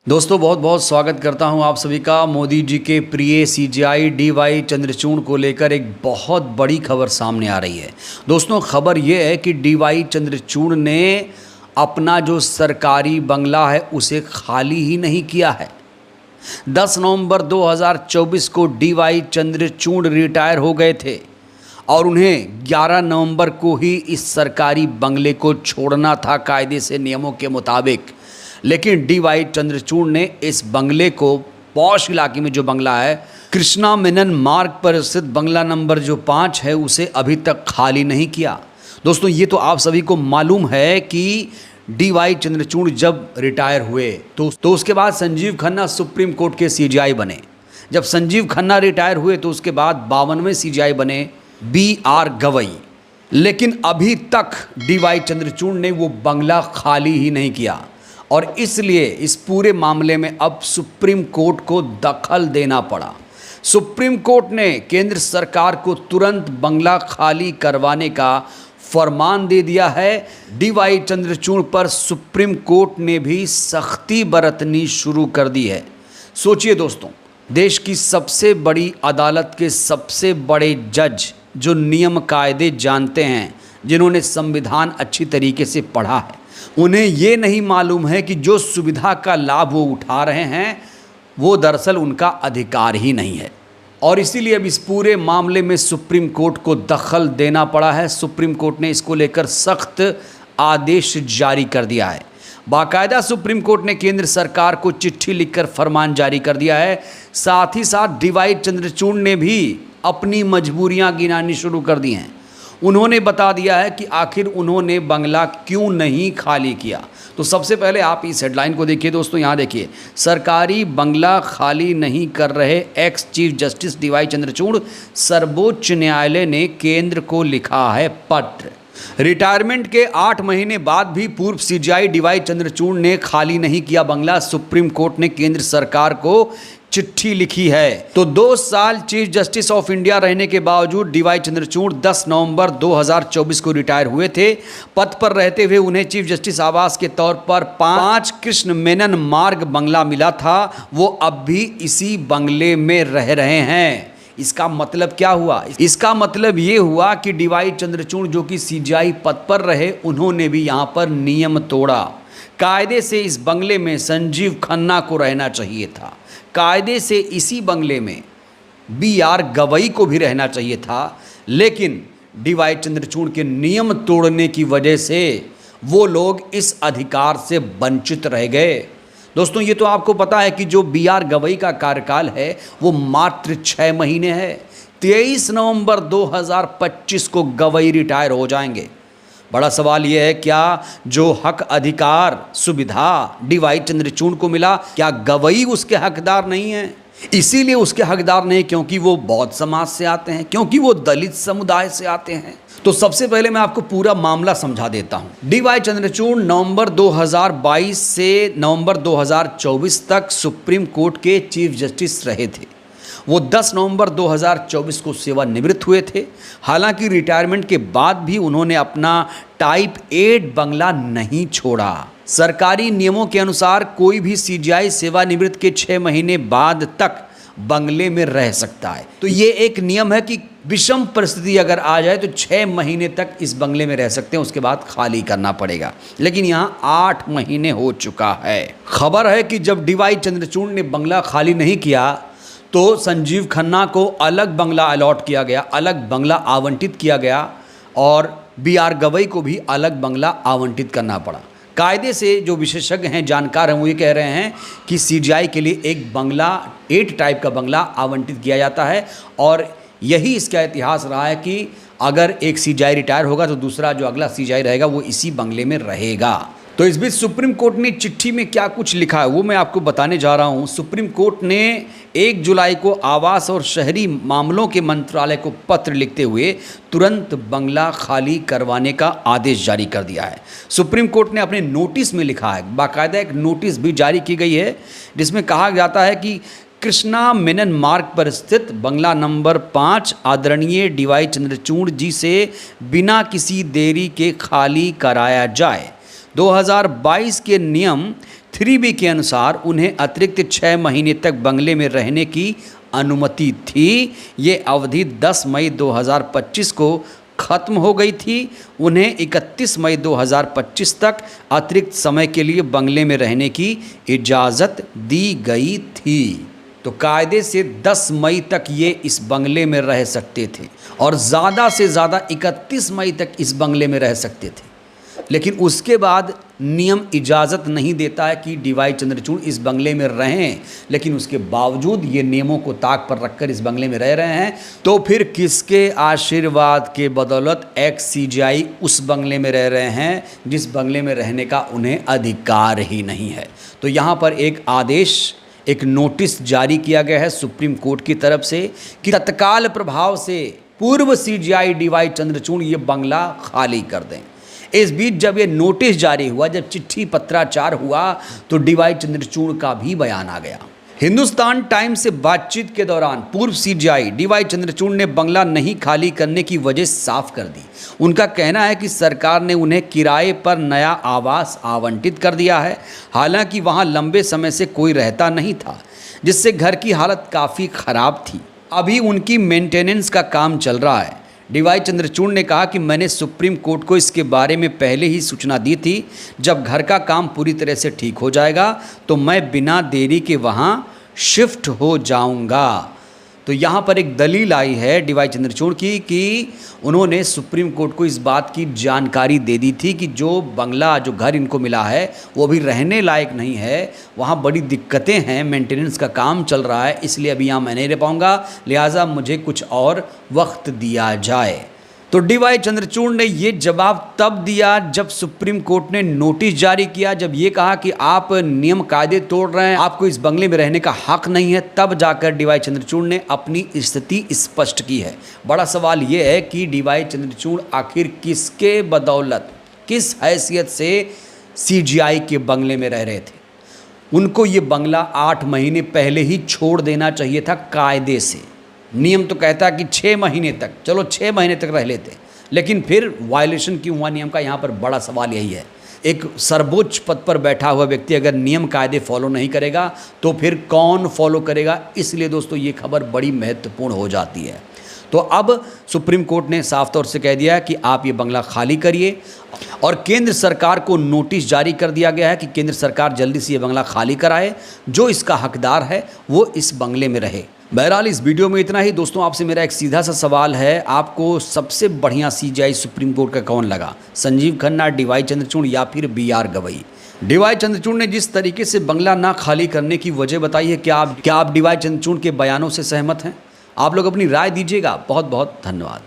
दोस्तों बहुत बहुत स्वागत करता हूं आप सभी का। मोदी जी के प्रिय सीजीआई डीवाई चंद्रचूड़ को लेकर एक बहुत बड़ी खबर सामने आ रही है। दोस्तों खबर यह है कि डीवाई चंद्रचूड़ ने अपना जो सरकारी बंगला है उसे खाली ही नहीं किया है। 10 नवंबर 2024 को डीवाई चंद्रचूड़ रिटायर हो गए थे और उन्हें 11 नवंबर को ही इस सरकारी बंगले को छोड़ना था कायदे से, नियमों के मुताबिक। लेकिन डीवाई चंद्रचूड़ ने इस बंगले को, पॉश इलाके में जो बंगला है, कृष्णा मेनन मार्ग पर स्थित बंगला नंबर जो 5 है, उसे अभी तक खाली नहीं किया। दोस्तों ये तो आप सभी को मालूम है कि डीवाई चंद्रचूड़ जब रिटायर हुए तो उसके बाद संजीव खन्ना सुप्रीम कोर्ट के सीजीआई बने। जब संजीव खन्ना रिटायर हुए तो उसके बाद 52वें सीजीआई बने BR गवई। लेकिन अभी तक डीवाई चंद्रचूड़ ने वो बंगला खाली ही नहीं किया और इसलिए इस पूरे मामले में अब सुप्रीम कोर्ट को दखल देना पड़ा। सुप्रीम कोर्ट ने केंद्र सरकार को तुरंत बंगला खाली करवाने का फरमान दे दिया है। डीवाई चंद्रचूड़ पर सुप्रीम कोर्ट ने भी सख्ती बरतनी शुरू कर दी है। सोचिए दोस्तों, देश की सबसे बड़ी अदालत के सबसे बड़े जज जो नियम कायदे जानते हैं, जिन्होंने संविधान अच्छी तरीके से पढ़ा है, उन्हें ये नहीं मालूम है कि जो सुविधा का लाभ वो उठा रहे हैं वो दरअसल उनका अधिकार ही नहीं है। और इसीलिए अब इस पूरे मामले में सुप्रीम कोर्ट को दखल देना पड़ा है। सुप्रीम कोर्ट ने इसको लेकर सख्त आदेश जारी कर दिया है। बाकायदा सुप्रीम कोर्ट ने केंद्र सरकार को चिट्ठी लिखकर फरमान जारी कर दिया है। साथ ही साथ डीवाई चंद्रचूड़ ने भी अपनी मजबूरियां गिनानी शुरू कर दी हैं। उन्होंने बता दिया है कि आखिर उन्होंने बंगला क्यों नहीं खाली किया। तो सबसे पहले आप इस हेडलाइन को देखिए दोस्तों। यहाँ देखिए, सरकारी बंगला खाली नहीं कर रहे ex chief justice DY Chandrachud, सर्वोच्च न्यायालय ने केंद्र को लिखा है पत्र। रिटायरमेंट के 8 महीने बाद भी पूर्व सीजीआई डीवाई चंद्रचूड़ ने खाली नहीं किया बंगला। सुप्रीम कोर्ट ने केंद्र सरकार को चिट्ठी लिखी है। तो 2 साल चीफ जस्टिस ऑफ इंडिया रहने के बावजूद डीवाई चंद्रचूड़ 10 नवंबर 2024 को रिटायर हुए थे। पद पर रहते हुए उन्हें चीफ जस्टिस आवास के तौर पर 5 कृष्ण मेनन मार्ग बंगला मिला था। वो अब भी इसी बंगले में रह रहे हैं। इसका मतलब क्या हुआ? इसका मतलब ये हुआ कि डीवाई चंद्रचूड़ जो कि सीजीआई पद पर रहे, उन्होंने भी यहाँ पर नियम तोड़ा। कायदे से इस बंगले में संजीव खन्ना को रहना चाहिए था। कायदे से इसी बंगले में BR गवई को भी रहना चाहिए था। लेकिन डीवाई चंद्रचूड़ के नियम तोड़ने की वजह से वो लोग इस अधिकार से वंचित रह गए। दोस्तों ये तो आपको पता है कि जो BR गवई का कार्यकाल है वो मात्र 6 महीने है। 23 नवंबर 2025 को गवई रिटायर हो जाएंगे। बड़ा सवाल यह है, क्या जो हक, अधिकार, सुविधा डीवाई चंद्रचूड़ को मिला, क्या गवई उसके हकदार नहीं है? इसीलिए उसके हकदार नहीं क्योंकि वो बौद्ध समाज से आते हैं, क्योंकि वो दलित समुदाय से आते हैं। तो सबसे पहले मैं आपको पूरा मामला समझा देता हूं। डीवाई चंद्रचूड़ नवंबर 2022 से नवंबर 2024 तक सुप्रीम कोर्ट के चीफ जस्टिस रहे थे। वो 10 नवंबर 2024 को सेवानिवृत्त हुए थे। हालांकि रिटायरमेंट के बाद भी उन्होंने अपना टाइप 8 बंगला नहीं छोड़ा। सरकारी नियमों के अनुसार कोई भी सीजीआई सेवानिवृत्त के 6 महीने बाद तक बंगले में रह सकता है। तो ये एक नियम है कि विषम परिस्थिति अगर आ जाए तो 6 महीने तक इस बंगले में रह सकते हैं, उसके बाद खाली करना पड़ेगा। लेकिन यहाँ 8 महीने हो चुका है। खबर है कि जब डीवाई चंद्रचूड़ ने बंगला खाली नहीं किया तो संजीव खन्ना को अलग बंगला अलॉट किया गया, अलग बंगला आवंटित किया गया और BR गवई को भी अलग बंगला आवंटित करना पड़ा। कायदे से जो विशेषज्ञ हैं, जानकार हैं, वो ये कह रहे हैं कि सीजीआई के लिए एक बंगला 8 टाइप का बंगला आवंटित किया जाता है और यही इसका इतिहास रहा है कि अगर एक सीजीआई रिटायर होगा तो दूसरा जो अगला सीजीआई रहेगा वो इसी बंगले में रहेगा। तो इस बीच सुप्रीम कोर्ट ने चिट्ठी में क्या कुछ लिखा है वो मैं आपको बताने जा रहा हूँ। सुप्रीम कोर्ट ने 1 जुलाई को आवास और शहरी मामलों के मंत्रालय को पत्र लिखते हुए तुरंत बंगला खाली करवाने का आदेश जारी कर दिया है। सुप्रीम कोर्ट ने अपने नोटिस में लिखा है, बाकायदा एक नोटिस भी जारी की गई है जिसमें कहा जाता है कि कृष्णा मेनन मार्ग पर स्थित बंगला नंबर 5 आदरणीय डीवाई चंद्रचूड़ जी से बिना किसी देरी के खाली कराया जाए। 2022 के नियम 3B के अनुसार उन्हें अतिरिक्त 6 महीने तक बंगले में रहने की अनुमति थी। ये अवधि 10 मई 2025 को खत्म हो गई थी। उन्हें 31 मई 2025 तक अतिरिक्त समय के लिए बंगले में रहने की इजाज़त दी गई थी। तो कायदे से 10 मई तक ये इस बंगले में रह सकते थे और ज़्यादा से ज़्यादा 31 मई तक इस बंगले में रह सकते थे। लेकिन उसके बाद नियम इजाज़त नहीं देता है कि DY चंद्रचूड़ इस बंगले में रहें, लेकिन उसके बावजूद ये नियमों को ताक पर रखकर इस बंगले में रह रहे हैं। तो फिर किसके आशीर्वाद के बदौलत एक्स CGI उस बंगले में रह रहे हैं जिस बंगले में रहने का उन्हें अधिकार ही नहीं है। तो यहाँ पर एक आदेश, एक नोटिस जारी किया गया है सुप्रीम कोर्ट की तरफ से कि तत्काल प्रभाव से पूर्व CGI DY चंद्रचूड़ ये बंगला खाली कर दें। इस बीच जब ये नोटिस जारी हुआ, जब चिट्ठी पत्राचार हुआ, तो DY चंद्रचूड़ का भी बयान आ गया। हिंदुस्तान टाइम्स से बातचीत के दौरान पूर्व CGI DY चंद्रचूड़ ने बंगला नहीं खाली करने की वजह साफ कर दी। उनका कहना है कि सरकार ने उन्हें किराए पर नया आवास आवंटित कर दिया है। हालांकि वहां लंबे समय से कोई रहता नहीं था, जिससे घर की हालत काफ़ी ख़राब थी। अभी उनकी मेंटेनेंस का काम चल रहा है। DY चंद्रचूड़ ने कहा कि मैंने सुप्रीम कोर्ट को इसके बारे में पहले ही सूचना दी थी। जब घर का काम पूरी तरह से ठीक हो जाएगा तो मैं बिना देरी के वहाँ शिफ्ट हो जाऊँगा। तो यहाँ पर एक दलील आई है DY चंद्रचूड़ की कि उन्होंने सुप्रीम कोर्ट को इस बात की जानकारी दे दी थी कि जो बंगला, जो घर इनको मिला है वो अभी रहने लायक नहीं है, वहाँ बड़ी दिक्कतें हैं, मेंटेनेंस का काम चल रहा है, इसलिए अभी यहाँ मैं नहीं रह पाऊँगा, लिहाजा मुझे कुछ और वक्त दिया जाए। तो DY चंद्रचूड़ ने ये जवाब तब दिया जब सुप्रीम कोर्ट ने नोटिस जारी किया, जब ये कहा कि आप नियम कायदे तोड़ रहे हैं, आपको इस बंगले में रहने का हक नहीं है, तब जाकर DY चंद्रचूड़ ने अपनी स्थिति स्पष्ट की है। बड़ा सवाल ये है कि DY चंद्रचूड़ आखिर किसके बदौलत, किस हैसियत से CGI के बंगले में रह रहे थे। उनको ये बंगला 8 महीने पहले ही छोड़ देना चाहिए था कायदे से। नियम तो कहता है कि 6 महीने तक, चलो 6 महीने तक रह लेते, लेकिन फिर वायलेशन क्यों हुआ नियम का, यहाँ पर बड़ा सवाल यही है। एक सर्वोच्च पद पर बैठा हुआ व्यक्ति अगर नियम कायदे फॉलो नहीं करेगा तो फिर कौन फॉलो करेगा। इसलिए दोस्तों ये खबर बड़ी महत्वपूर्ण हो जाती है। तो अब सुप्रीम कोर्ट ने साफ तौर से कह दिया कि आप ये बंगला खाली करिए और केंद्र सरकार को नोटिस जारी कर दिया गया है कि केंद्र सरकार जल्दी से ये बंगला खाली कराए, जो इसका हकदार है वो इस बंगले में रहे। बहरहाल इस वीडियो में इतना ही। दोस्तों आपसे मेरा एक सीधा सा सवाल है, आपको सबसे बढ़िया CGI सुप्रीम कोर्ट का कौन लगा, संजीव खन्ना, DY चंद्रचूड़ या फिर BR गवई। DY चंद्रचूड़ ने जिस तरीके से बंगला ना खाली करने की वजह बताई है, क्या आप DY चंद्रचूड़ के बयानों से सहमत हैं? आप लोग अपनी राय दीजिएगा। बहुत बहुत धन्यवाद।